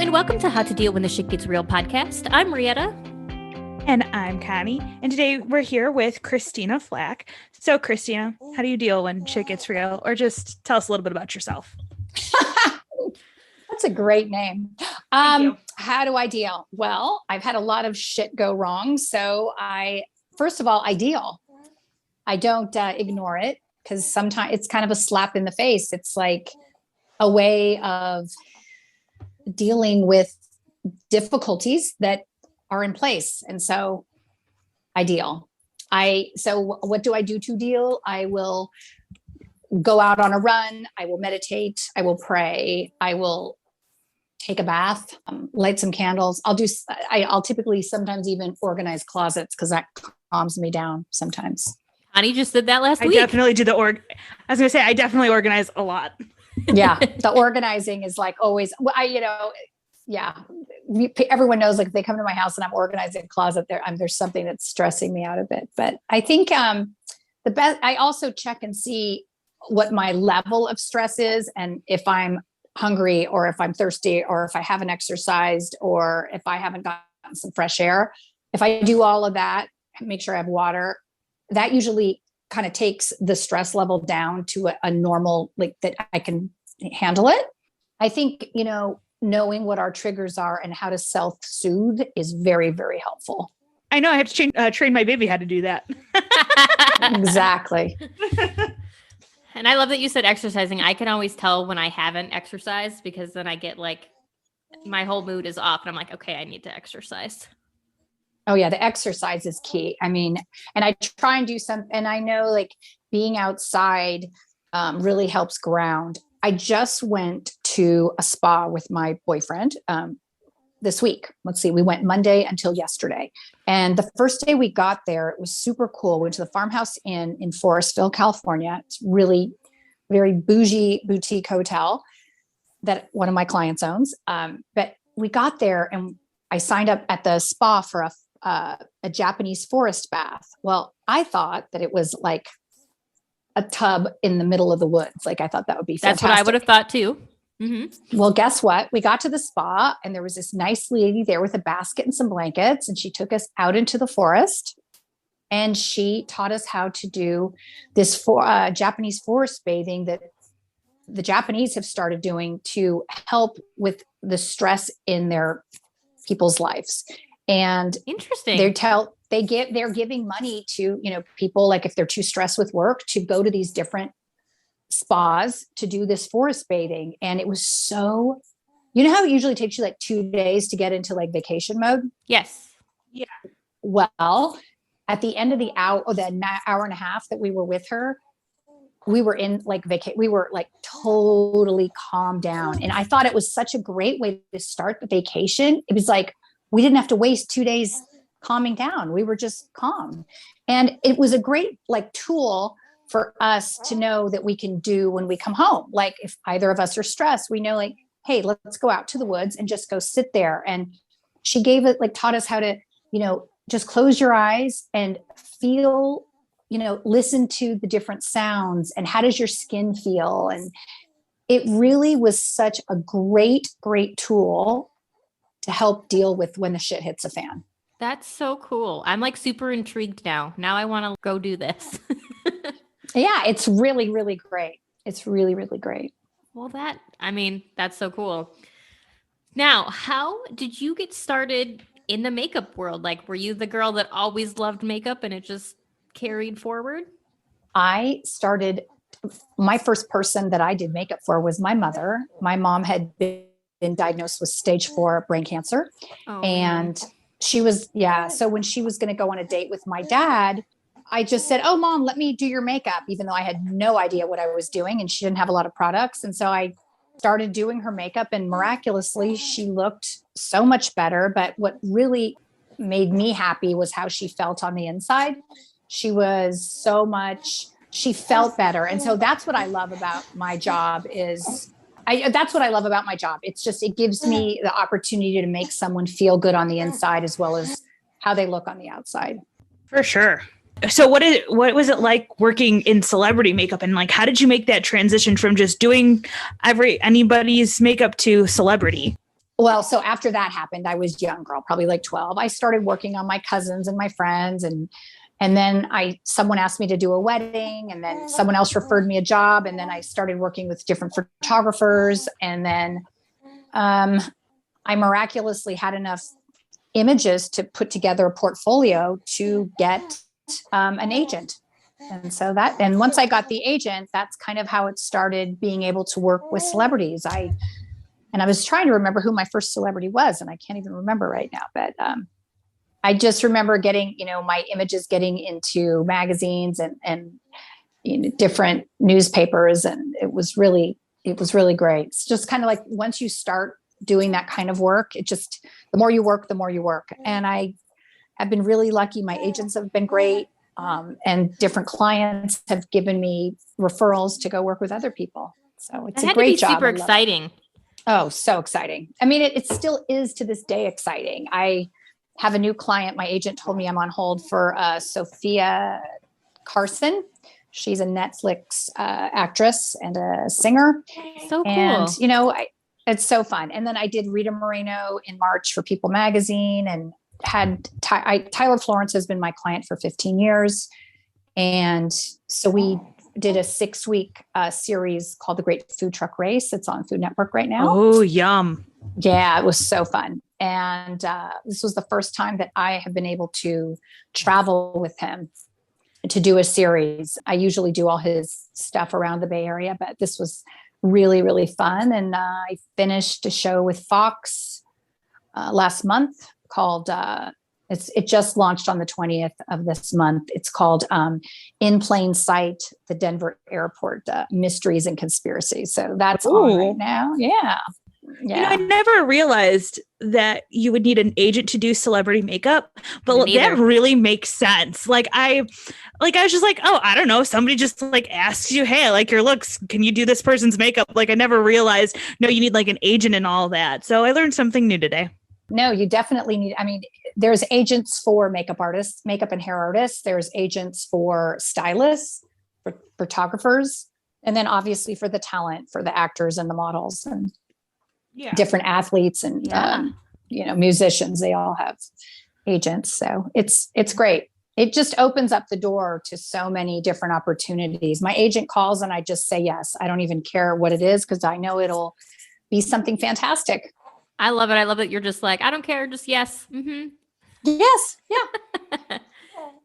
and welcome to How to Deal When the Shit Gets Real podcast. I'm Rietta. And I'm Connie. And today we're here with Christina Flach. So, Christina, how do you deal when shit gets real? Or just tell us a little bit about yourself. That's a great name. How do I deal? Well, I've had a lot of shit go wrong. So first of all, I deal. I don't ignore it because sometimes it's kind of a slap in the face. It's like a way of dealing with difficulties that are in place. And so I deal. So what do I do to deal? I will go out on a run. I will meditate. I will pray. I will take a bath, light some candles. I'll typically sometimes even organize closets because that calms me down sometimes. Honey just did that last week. I definitely do I was going to say, I definitely organize a lot. Yeah. The organizing is like always, everyone knows, like, if they come to my house and I'm organizing a closet there's something that's stressing me out a bit. But I think the best, I also check and see what my level of stress is. And if I'm hungry or if I'm thirsty or if I haven't exercised or if I haven't gotten some fresh air, if I do all of that, make sure I have water, that usually kind of takes the stress level down to a normal, like, that I can handle it. I think, knowing what our triggers are and how to self-soothe is very, very helpful. I know I have to train my baby how to do that. Exactly. And I love that you said exercising. I can always tell when I haven't exercised because then I get like, my whole mood is off and I'm like, okay, I need to exercise. Oh yeah. The exercise is key. I mean, and I try and do some, and I know, like, being outside really helps ground. I just went to a spa with my boyfriend this week. Let's see, we went Monday until yesterday. And the first day we got there, it was super cool. We went to the Farmhouse Inn in Forestville, California. It's really very bougie boutique hotel that one of my clients owns. But we got there and I signed up at the spa for a Japanese forest bath. Well, I thought that it was like a tub in the middle of the woods. Like, I thought that would be fantastic. That's what I would have thought too. Mm-hmm. Well, guess what? We got to the spa and there was this nice lady there with a basket and some blankets, and she took us out into the forest and she taught us how to do this Japanese forest bathing that the Japanese have started doing to help with the stress in their people's lives. And interesting. They're giving money to, people, like, if they're too stressed with work, to go to these different spas to do this forest bathing. And it was so, how it usually takes you like 2 days to get into like vacation mode? Yes. Yeah. Well, at the end of the hour and a half that we were with her, we were in like we were like totally calmed down. And I thought it was such a great way to start the vacation. It was like, we didn't have to waste 2 days calming down. We were just calm. And it was a great like tool for us to know that we can do when we come home. Like, if either of us are stressed, we know, like, hey, let's go out to the woods and just go sit there. And she taught us how to, just close your eyes and feel, listen to the different sounds and how does your skin feel? And it really was such a great, great tool to help deal with when the shit hits a fan. That's so cool. I'm like super intrigued now. Now I want to go do this. Yeah, it's really, really great. It's really, really great. Well, that's so cool. Now, how did you get started in the makeup world? Like, were you the girl that always loved makeup and it just carried forward? My first person that I did makeup for was my mother. My mom had been diagnosed with stage 4 brain cancer. Oh, and she was, so when she was going to go on a date with my dad, I just said, oh, Mom, let me do your makeup, even though I had no idea what I was doing and she didn't have a lot of products. And so I started doing her makeup and miraculously she looked so much better. But what really made me happy was how she felt on the inside. She felt better. And so that's what I love about my job It's just, it gives me the opportunity to make someone feel good on the inside as well as how they look on the outside. For sure. So what was it like working in celebrity makeup, and like, how did you make that transition from just doing anybody's makeup to celebrity? Well, so after that happened, I was young girl, probably like 12. I started working on my cousins and my friends, and then someone asked me to do a wedding, and then someone else referred me a job, and then I started working with different photographers, and then I miraculously had enough images to put together a portfolio to get an agent. And once I got the agent, that's kind of how it started, being able to work with celebrities. And I was trying to remember who my first celebrity was, and I can't even remember right now, but I just remember getting, my images getting into magazines and different newspapers. And it was really great. It's just kind of like, once you start doing that kind of work, the more you work, the more you work. And I have been really lucky. My agents have been great. And different clients have given me referrals to go work with other people. So it's a great job. Super exciting. Oh, so exciting. I mean, it still is to this day exciting. I have a new client. My agent told me I'm on hold for Sophia Carson. She's a Netflix actress and a singer. So cool. And, it's so fun. And then I did Rita Moreno in March for People Magazine, and had Tyler Florence has been my client for 15 years. And so we did a 6-week series called The Great Food Truck Race. It's on Food Network right now. Oh, yum. Yeah, it was so fun. And this was the first time that I have been able to travel with him to do a series. I usually do all his stuff around the Bay Area, but this was really, really fun. And I finished a show with Fox last month called, it just launched on the 20th of this month. It's called In Plain Sight, the Denver Airport Mysteries and Conspiracies. So that's on right now. Yeah. Yeah. I never realized that you would need an agent to do celebrity makeup, but that really makes sense. I was just like, oh, I don't know. Somebody just asks you, hey, your looks, can you do this person's makeup? I never realized, no, you need an agent and all that. So I learned something new today. No, you definitely need, there's agents for makeup artists, makeup and hair artists. There's agents for stylists, for photographers, and then obviously for the talent, for the actors and the models and different athletes and, musicians. They all have agents. So it's great. It just opens up the door to so many different opportunities. My agent calls and I just say yes. I don't even care what it is, because I know it'll be something fantastic. I love it. I love that you're just I don't care. Just yes. Mm-hmm. Yes. Yeah.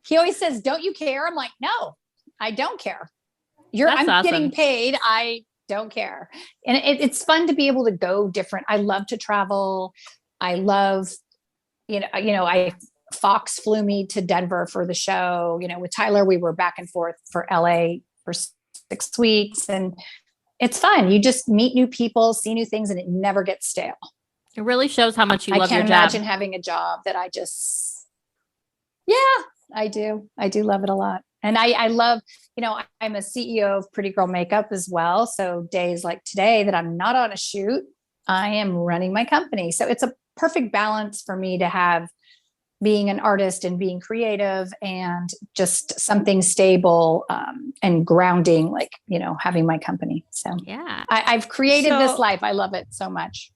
He always says, don't you care? I'm like, no, I don't care. I'm awesome. Getting paid. I don't care. And it's fun to be able to go different. I love to travel. I love, Fox flew me to Denver for the show. With Tyler, we were back and forth for LA for 6 weeks, and it's fun. You just meet new people, see new things, and it never gets stale. It really shows how much you love your job. I can't imagine having a job that I do. I do love it a lot. And I love, I'm a CEO of Pretty Girl Makeup as well. So days like today that I'm not on a shoot, I am running my company. So it's a perfect balance for me to have, being an artist and being creative and just something stable and grounding, having my company. So yeah, I've created this life. I love it so much.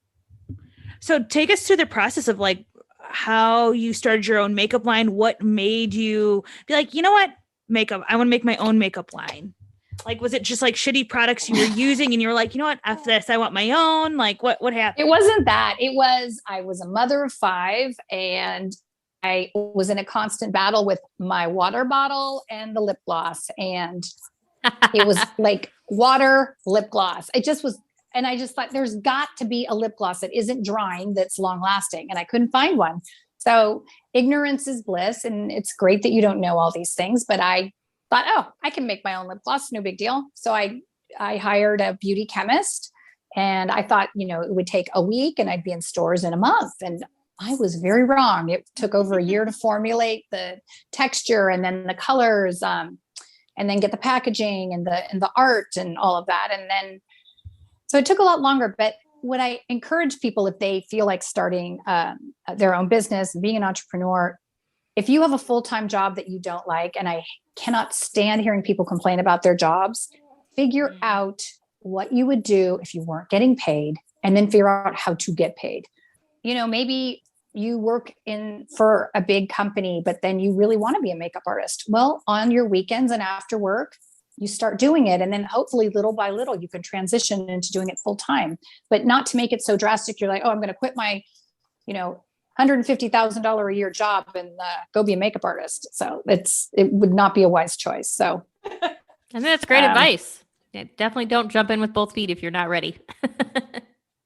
So take us through the process of how you started your own makeup line. What made you be like, you know what, makeup, I want to make my own makeup line? Was it just shitty products you were using and you were like, you know what, after this, I want my own? What happened? It wasn't that. I was a mother of 5, and I was in a constant battle with my water bottle and the lip gloss. And it was water, lip gloss. It just was. And I just thought, there's got to be a lip gloss that isn't drying, that's long lasting. And I couldn't find one. So ignorance is bliss. And it's great that you don't know all these things. But I thought, oh, I can make my own lip gloss. No big deal. So I hired a beauty chemist, and I thought, it would take a week and I'd be in stores in a month. And I was very wrong. It took over a year to formulate the texture and then the colors, and then get the packaging and the art and all of that. And then, so it took a lot longer. But what I encourage people, if they feel like starting their own business and being an entrepreneur, if you have a full-time job that you don't like, and I cannot stand hearing people complain about their jobs, figure out what you would do if you weren't getting paid, and then figure out how to get paid. maybe you work for a big company, but then you really want to be a makeup artist. Well, on your weekends and after work, you start doing it. And then hopefully little by little, you can transition into doing it full time, but not to make it so drastic. You're like, oh, I'm going to quit my, $150,000 a year job and go be a makeup artist. So it would not be a wise choice. So I think that's great advice. Yeah, definitely don't jump in with both feet if you're not ready.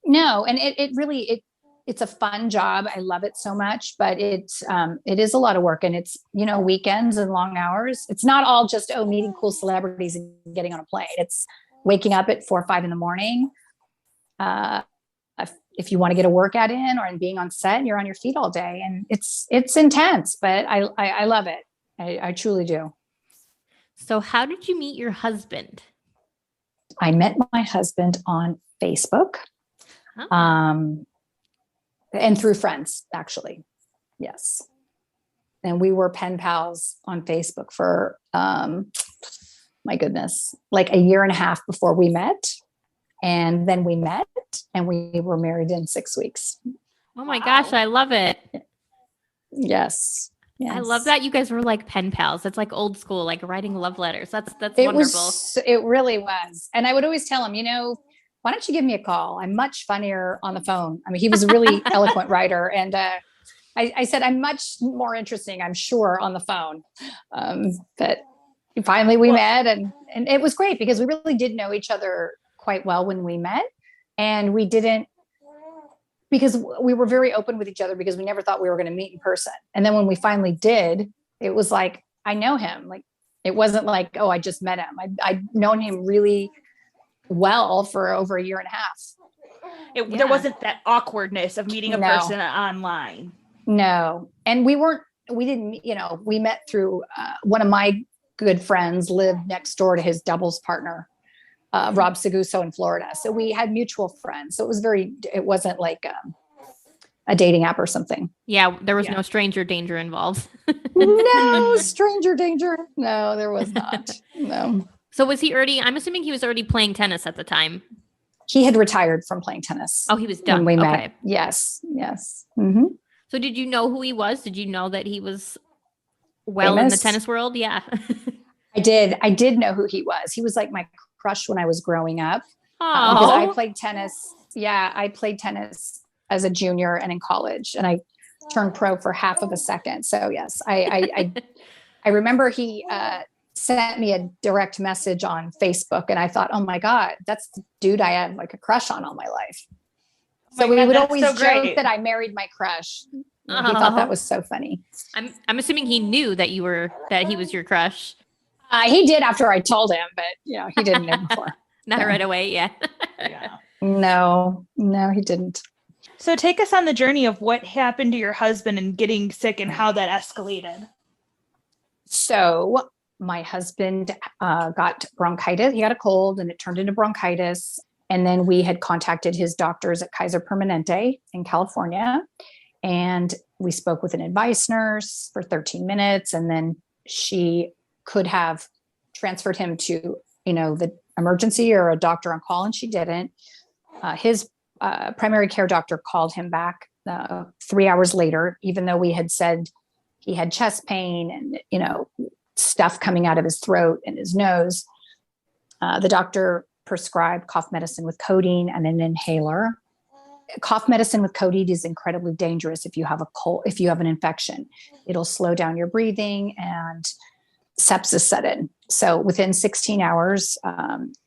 No. And it really, it's a fun job. I love it so much, but it is a lot of work, and it's, weekends and long hours. It's not all just, meeting cool celebrities and getting on a plane. It's waking up at 4 or 5 in the morning. If you want to get a workout in, or being on set, and you're on your feet all day, and it's intense, but I love it. I truly do. So how did you meet your husband? I met my husband on Facebook. Oh. And through friends, actually. Yes. And we were pen pals on Facebook for, my goodness, like a year and a half before we met. And then we met, and we were married in 6 weeks. Oh my gosh, I love it. Yes. I love that you guys were like pen pals. It's like old school, like writing love letters. That's wonderful. It really was. And I would always tell him, why don't you give me a call? I'm much funnier on the phone. I mean, he was a really eloquent writer. And I said, I'm much more interesting, I'm sure, on the phone. But finally we met, and it was great because we really did know each other quite well when we met. And because we were very open with each other, because we never thought we were going to meet in person. And then when we finally did, it was like, I know him. Like, it wasn't like, oh, I just met him. I'd known him really well for over a year and a half. There wasn't that awkwardness of meeting a person online. No. And we didn't, we met through one of my good friends lived next door to his doubles partner, Rob Seguso in Florida. So we had mutual friends. So it wasn't like a dating app or something. Yeah. There was no stranger danger involved. No stranger danger. No, there was not. No. So was he I'm assuming he was already playing tennis at the time. He had retired from playing tennis. Oh, he was done. When we met. Yes. Mm-hmm. So did you know who he was? Did you know that he was famous in the tennis world? Yeah. I did know who he was. He was like my crush when I was growing up. Because I played tennis. Yeah, I played tennis as a junior and in college, and I turned pro for half of a second. So yes, I remember he sent me a direct message on Facebook, and I thought, oh my God, that's the dude I had like a crush on all my life. So we would always joke that I married my crush. He thought that was so funny. I'm assuming he knew that he was your crush. He did after I told him, but he didn't know before. Not right away, yeah. No, he didn't. So take us on the journey of what happened to your husband and getting sick and how that escalated. So my husband got bronchitis. He got a cold, and it turned into bronchitis. And then we had contacted his doctors at Kaiser Permanente in California. And we spoke with an advice nurse for 13 minutes. And then she could have transferred him to, the emergency or a doctor on call, and she didn't. His primary care doctor called him back 3 hours later, even though we had said he had chest pain and, stuff coming out of his throat and his nose. The doctor prescribed cough medicine with codeine and an inhaler. Cough medicine with codeine is incredibly dangerous if you have a cold, if you have an infection. It'll slow down your breathing, and sepsis set in. So within 16 hours,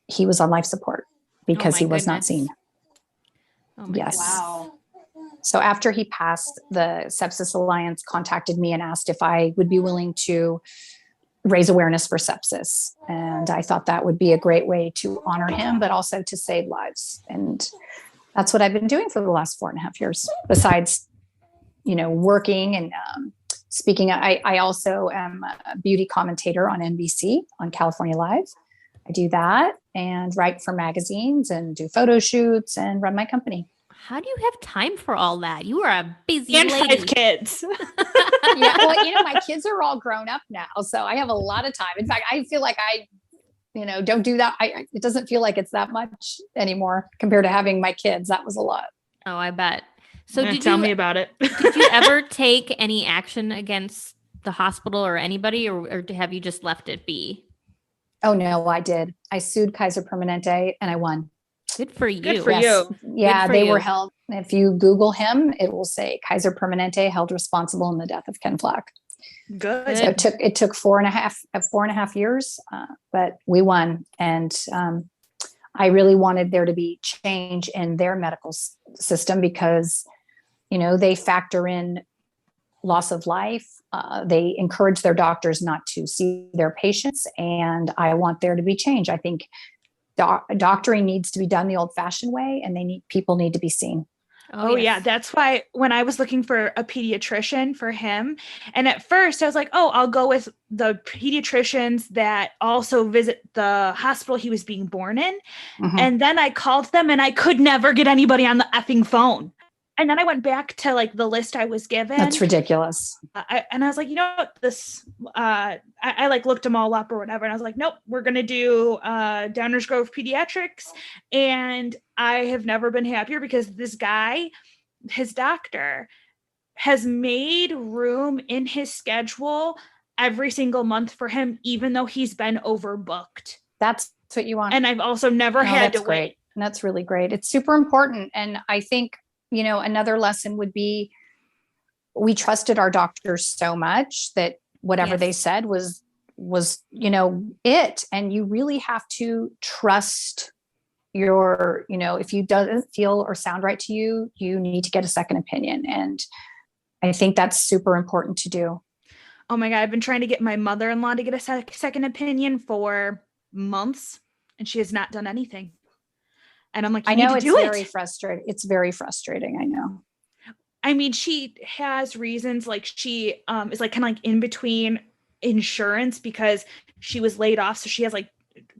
he was on life support because he was not seen. Oh my yes. Wow. So after he passed, the Sepsis Alliance contacted me and asked if I would be willing to raise awareness for sepsis. And I thought that would be a great way to honor him, but also to save lives. And that's what I've been doing for the last 4.5 years, besides, working and speaking. I also am a beauty commentator on NBC on California Live. I do that and write for magazines and do photo shoots and run my company. How do you have time for all that? You are a busy and lady. 5 kids. Yeah, well, my kids are all grown up now, so I have a lot of time. In fact, I feel like I don't do that. It doesn't feel like it's that much anymore compared to having my kids. That was a lot. Oh, I bet. So tell me about it. did you ever take any action against the hospital or anybody, or have you just left it be? Oh no, I did. I sued Kaiser Permanente and I won. Good for you. Good for you. Yeah, for they you. were held. If you Google him, it will say Kaiser Permanente held responsible in the death of Ken Flach. Good. So it took 4.5 years, but we won. And I really wanted there to be change in their medical system because, they factor in loss of life. They encourage their doctors not to see their patients. And I want there to be change. I think doctoring needs to be done the old fashioned way, and people need to be seen. Oh yeah. That's why when I was looking for a pediatrician for him, and at first I was like, oh, I'll go with the pediatricians that also visit the hospital he was being born in. Mhm. And then I called them and I could never get anybody on the effing phone. And then I went back to like the list I was given. That's ridiculous. And I was like, this, I like looked them all up or whatever. And I was like, nope, we're going to do Downers Grove Pediatrics. And I have never been happier because this guy, his doctor, has made room in his schedule every single month for him, even though he's been overbooked. That's what you want. And I've also never had to wait. That's really great. It's super important. And I think, another lesson would be we trusted our doctors so much that whatever they said was it. And you really have to trust your, if you doesn't feel or sound right to you, you need to get a second opinion. And I think that's super important to do. Oh my God. I've been trying to get my mother-in-law to get a second opinion for months, and she has not done anything. And I'm like, I know it's very frustrating. It's very frustrating. I know. I mean, she has reasons, like she is like kind of like in between insurance because she was laid off. So she has like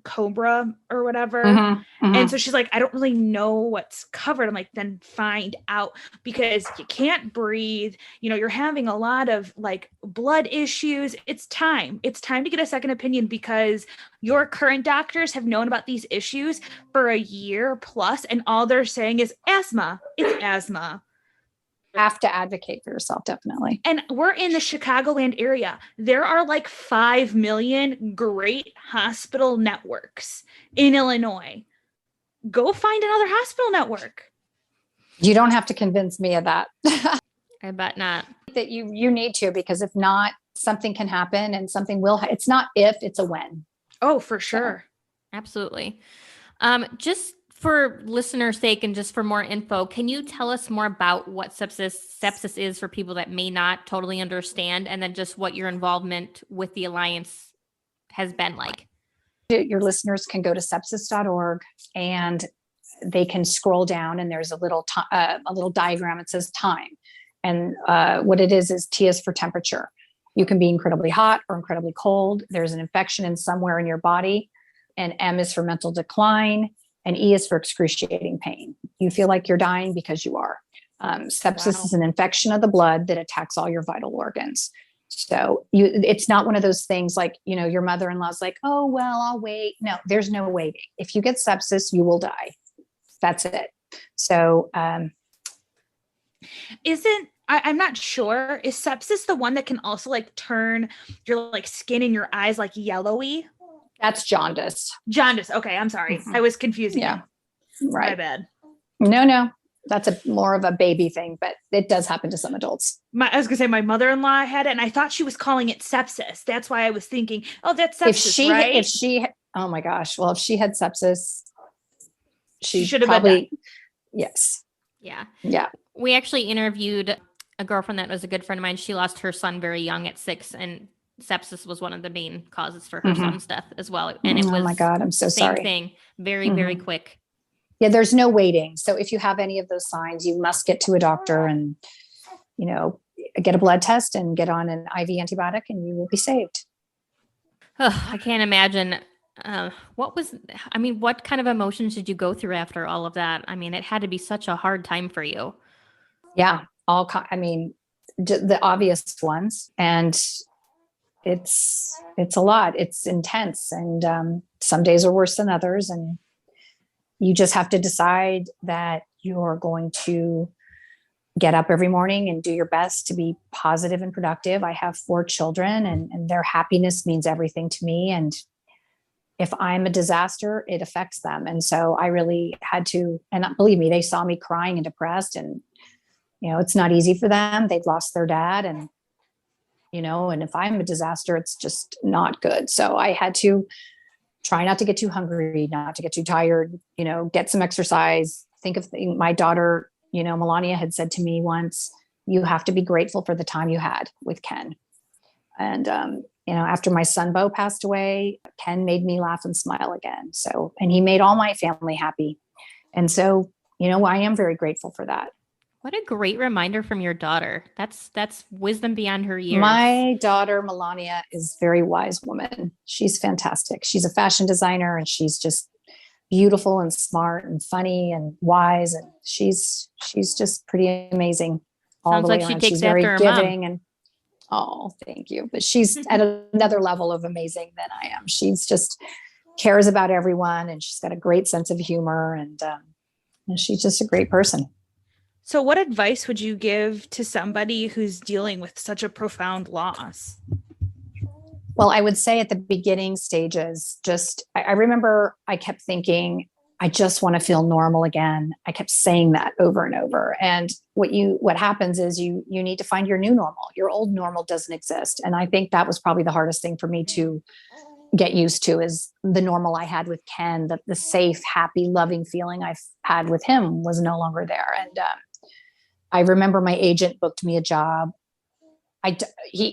Cobra or whatever. Mm-hmm, mm-hmm. And so she's like, I don't really know what's covered. I'm like, then find out, because you can't breathe. You're having a lot of like blood issues. It's time to get a second opinion because your current doctors have known about these issues for a year plus. And all they're saying is asthma. It's asthma. Have to advocate for yourself, definitely. And we're in the Chicagoland area. There are like 5 million great hospital networks in Illinois. Go find another hospital network. You don't have to convince me of that. I bet not. That you need to, because if not, something can happen and something will. It's not if, it's a when. Oh, for sure. Yeah. Absolutely. Just for listeners' sake and just for more info, can you tell us more about what sepsis is for people that may not totally understand, and then just what your involvement with the Alliance has been like? Your listeners can go to sepsis.org and they can scroll down, and there's a little diagram. It says time. And what it is T is for temperature. You can be incredibly hot or incredibly cold. There's an infection in somewhere in your body. And M is for mental decline. And E is for excruciating pain. You feel like you're dying because you are. Sepsis is an infection of the blood that attacks all your vital organs. So it's not one of those things like, your mother-in-law's like, oh, well, I'll wait. No, there's no waiting. If you get sepsis, you will die. That's it. So I'm not sure. Is sepsis the one that can also like turn your like skin in your eyes like yellowy? That's jaundice. Jaundice. Okay, I'm sorry. I was confusing. Yeah, you. right. My bad. No. That's more of a baby thing, but it does happen to some adults. I was gonna say my mother-in-law had it, and I thought she was calling it sepsis. That's why I was thinking, oh, that's sepsis, right? Oh my gosh. Well, if she had sepsis, she should have probably been done. Yes. Yeah. Yeah. We actually interviewed a girlfriend that was a good friend of mine. She lost her son very young at 6, and sepsis was one of the main causes for her son's death as well. And it was, oh my God, I'm so sorry. Same thing. Very, very quick. Yeah, there's no waiting. So if you have any of those signs, you must get to a doctor and, get a blood test and get on an IV antibiotic, and you will be saved. Oh, I can't imagine. What kind of emotions did you go through after all of that? I mean, it had to be such a hard time for you. Yeah. The obvious ones. And it's a lot. It's intense. And some days are worse than others. And you just have to decide that you're going to get up every morning and do your best to be positive and productive. I have 4 children, and their happiness means everything to me. And if I'm a disaster, it affects them. And so I really had to, and believe me, they saw me crying and depressed, and, it's not easy for them. They've lost their dad, and, and if I'm a disaster, it's just not good. So I had to try not to get too hungry, not to get too tired, get some exercise. Think of my daughter, Melania had said to me once, you have to be grateful for the time you had with Ken. And, after my son, Bo, passed away, Ken made me laugh and smile again. So, and he made all my family happy. And so, I am very grateful for that. What a great reminder from your daughter. That's wisdom beyond her years. My daughter, Melania, is a very wise woman. She's fantastic. She's a fashion designer, and she's just beautiful and smart and funny and wise. And she's just pretty amazing all Sounds the way like she around. takes She's very after her giving mom. and thank you. But she's at another level of amazing than I am. She's just cares about everyone, and she's got a great sense of humor, and she's just a great person. So what advice would you give to somebody who's dealing with such a profound loss? Well, I would say at the beginning stages, I remember I kept thinking, I just want to feel normal again. I kept saying that over and over. And what happens is you need to find your new normal. Your old normal doesn't exist. And I think that was probably the hardest thing for me to get used to, is the normal I had with Ken, the safe, happy, loving feeling I've had with him was no longer there. And I remember my agent booked me a job.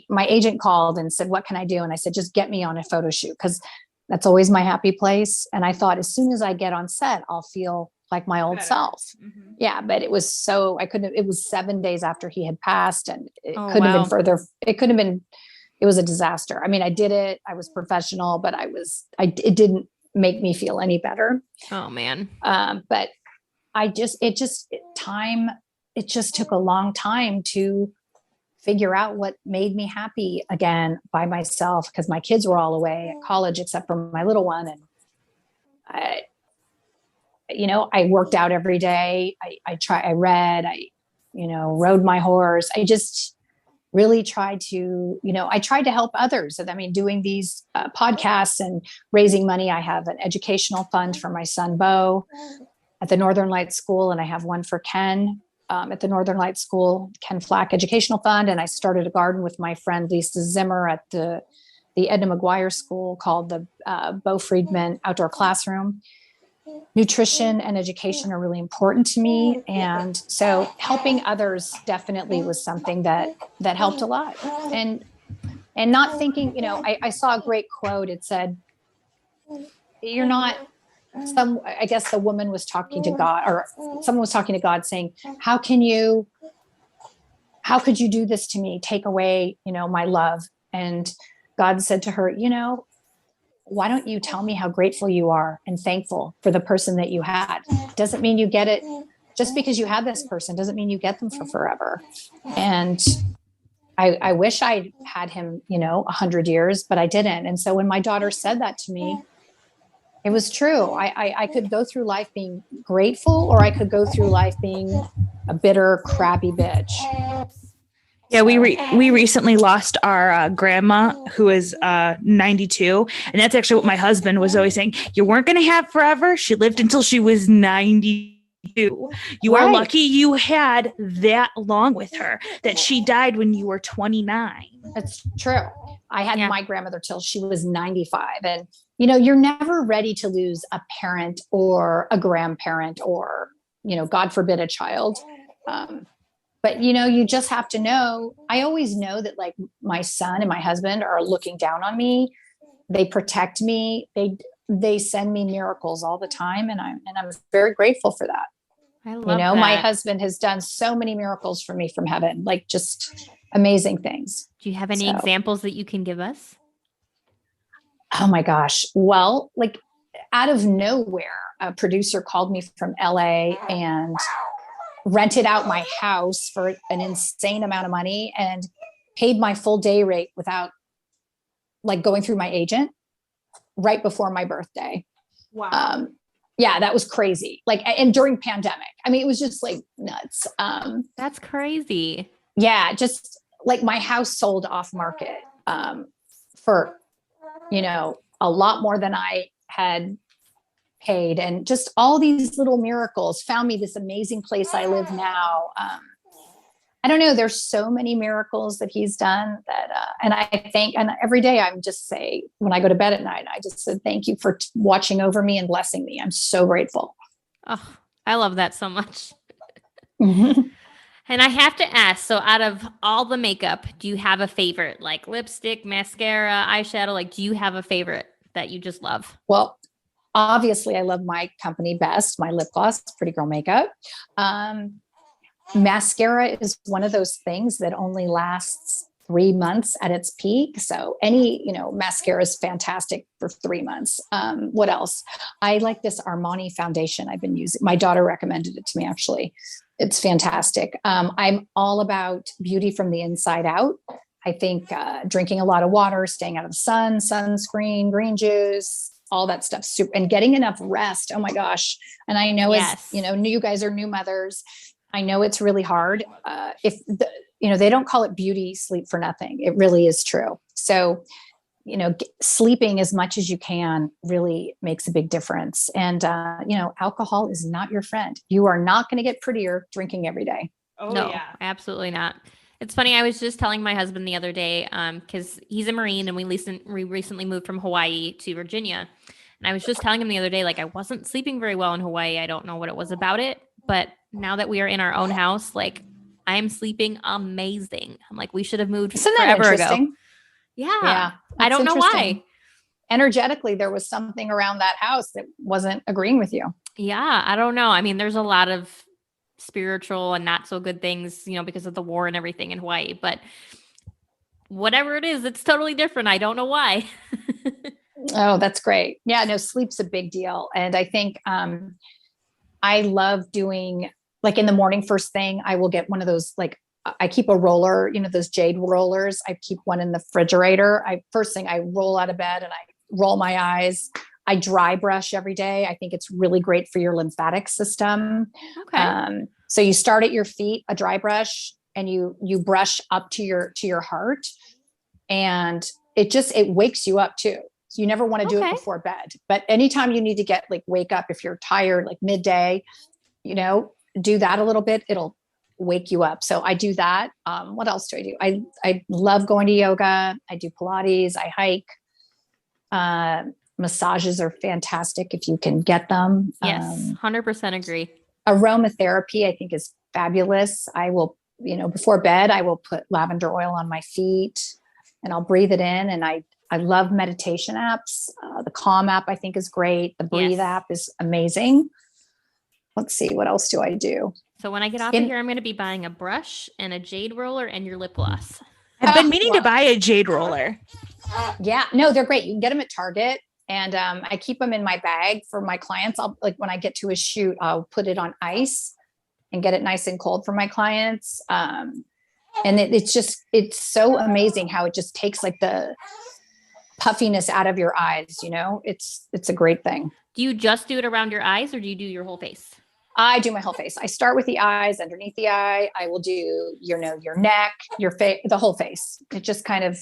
My agent called and said, what can I do? And I said, just get me on a photo shoot, because that's always my happy place. And I thought, as soon as I get on set, I'll feel like my old self. Mm-hmm. Yeah. But it was it was 7 days after he had passed, and it couldn't have been further. It was a disaster. I mean, I did it. I was professional, but it didn't make me feel any better. Oh man. But it just took a long time to figure out what made me happy again by myself, because my kids were all away at college except for my little one. And I worked out every day. I read, rode my horse. I just really tried to, I tried to help others. I mean, doing these podcasts and raising money. I have an educational fund for my son, Bo, at the Northern Lights School. And I have one for Ken at the Northern Lights School, Ken Flach Educational Fund. And I started a garden with my friend Lisa Zimmer at the Edna McGuire School called the Bo Friedman Outdoor Classroom. Nutrition and education are really important to me. And so helping others definitely was something that helped a lot. And not thinking, I saw a great quote. It said, you're not, I guess the woman was talking to God, or someone was talking to God saying, how could you do this to me? Take away, my love. And God said to her, why don't you tell me how grateful you are and thankful for the person that you had? Doesn't mean you get it. Just because you had this person doesn't mean you get them for forever. And I wish I had him, 100 years, but I didn't. And so when my daughter said that to me, it was true. I could go through life being grateful, or I could go through life being a bitter, crappy bitch. Yeah, we recently lost our grandma, who is 92. And that's actually what my husband was always saying. You weren't going to have forever. She lived until she was 92. You are lucky you had that long with her, that she died when you were 29. That's true. I had my grandmother till she was 95. And, you're never ready to lose a parent or a grandparent or, God forbid, a child. But, you just have to know. I always know that, like, my son and my husband are looking down on me. They protect me. They send me miracles all the time. And I'm very grateful for that. I love that. My husband has done so many miracles for me from heaven, like just amazing things. Do you have any examples that you can give us? Oh my gosh. Well, like, out of nowhere, a producer called me from LA and rented out my house for an insane amount of money and paid my full day rate without, like, going through my agent right before my birthday. Wow. Yeah, that was crazy. Like, and during pandemic, I mean, it was just like nuts. That's crazy. Yeah, just like my house sold off market for, a lot more than I had paid. And just all these little miracles found me this amazing place I live now. I don't know. There's so many miracles that he's done that, and and every day I'm just say, when I go to bed at night, I just said, thank you for watching over me and blessing me. I'm so grateful. Oh, I love that so much. Mm-hmm. And I have to ask, so out of all the makeup, do you have a favorite, like lipstick, mascara, eyeshadow? Like, do you have a favorite that you just love? Well, obviously I love my company best, my lip gloss, Pretty Girl Makeup. Mascara is one of those things that only lasts 3 months at its peak. So any, mascara is fantastic for 3 months. What else? I like this Armani foundation I've been using. My daughter recommended it to me, actually. It's fantastic. I'm all about beauty from the inside out. I think drinking a lot of water, staying out of the sun, sunscreen, green juice, all that stuff. Super, and getting enough rest. Oh my gosh. And I know, Yes. as you guys are new mothers, I know it's really hard. They don't call it beauty sleep for nothing. It really is true. So, sleeping as much as you can really makes a big difference. And, alcohol is not your friend. You are not going to get prettier drinking every day. Oh, No, yeah. absolutely not. It's funny. I was just telling my husband the other day, because he's a Marine and we recently moved from Hawaii to Virginia. And I was just telling him the other day, like, I wasn't sleeping very well in Hawaii. I don't know what it was about it, but now that we are in our own house, like, I'm sleeping amazing. I'm like, we should have moved Isn't that forever ago. interesting? Yeah. I don't know why. Energetically, there was something around that house that wasn't agreeing with you. Yeah. I don't know. I mean, there's a lot of spiritual and not so good things, because of the war and everything in Hawaii, but whatever it is, it's totally different. I don't know why. Oh, that's great. Yeah, no, sleep's a big deal. And I think I love doing, like, in the morning, first thing, I will get one of those, like, I keep a roller, those jade rollers. I keep one in the refrigerator. First thing, I roll out of bed and I roll my eyes. I dry brush every day. I think it's really great for your lymphatic system. Okay. So you start at your feet, a dry brush, and you brush up to your heart, and it wakes you up too. So you never want to do it before bed, but anytime you need to wake up, if you're tired, like midday, do that a little bit. It'll wake you up. So I do that. What else do I do? I love going to yoga. I do Pilates. I hike. Massages are fantastic if you can get them. Yes. 100% agree. Aromatherapy, I think, is fabulous. I will, before bed, I will put lavender oil on my feet and I'll breathe it in. And I love meditation apps. The Calm app, I think, is great. The Breathe app is amazing. Let's see, what else do I do? So when I get off of here, I'm going to be buying a brush and a jade roller and your lip gloss. I've been meaning to buy a jade roller. Yeah, no, they're great. You can get them at Target. And I keep them in my bag for my clients. When I get to a shoot, I'll put it on ice and get it nice and cold for my clients. And it's so amazing how it just takes like the puffiness out of your eyes. It's a great thing. Do you just do it around your eyes or do you do your whole face? I do my whole face. I start with the eyes, underneath the eye. I will do your neck, your face, the whole face. It just kind of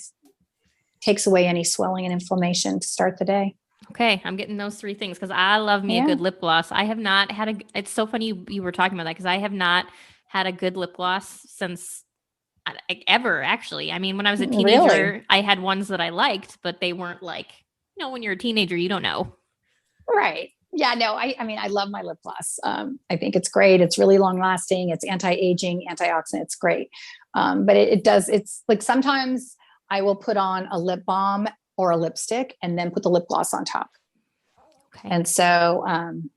takes away any swelling and inflammation to start the day. Okay, I'm getting those 3 things because I love me a good lip gloss. I have not had it's so funny you were talking about that because I have not had a good lip gloss since ever, actually. I mean, when I was a teenager, I had ones that I liked, but they weren't like, when you're a teenager, you don't know. Right. Yeah, no, I mean, I love my lip gloss. I think it's great. It's really long lasting. It's anti-aging, antioxidant. It's great. But it's like sometimes I will put on a lip balm or a lipstick and then put the lip gloss on top. Okay. And so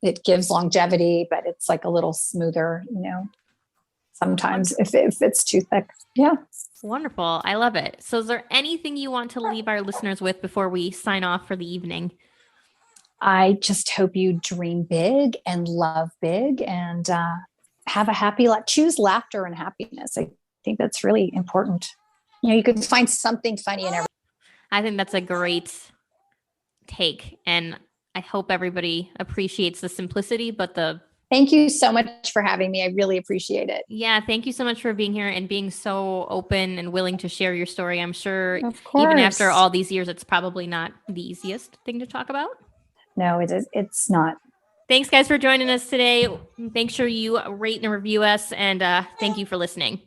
it gives longevity, but it's like a little smoother, sometimes if it's too thick. Yeah. Wonderful. I love it. So is there anything you want to leave our listeners with before we sign off for the evening? I just hope you dream big and love big and have a happy life. Choose laughter and happiness. I think that's really important. You can find something funny in everything. I think that's a great take. And I hope everybody appreciates the simplicity, but Thank you so much for having me. I really appreciate it. yeah, thank you so much for being here and being so open and willing to share your story. I'm sure Of course. even after all these years, it's probably not the easiest thing to talk about. No, it's not. Thanks, guys, for joining us today. Make sure you rate and review us, and thank you for listening.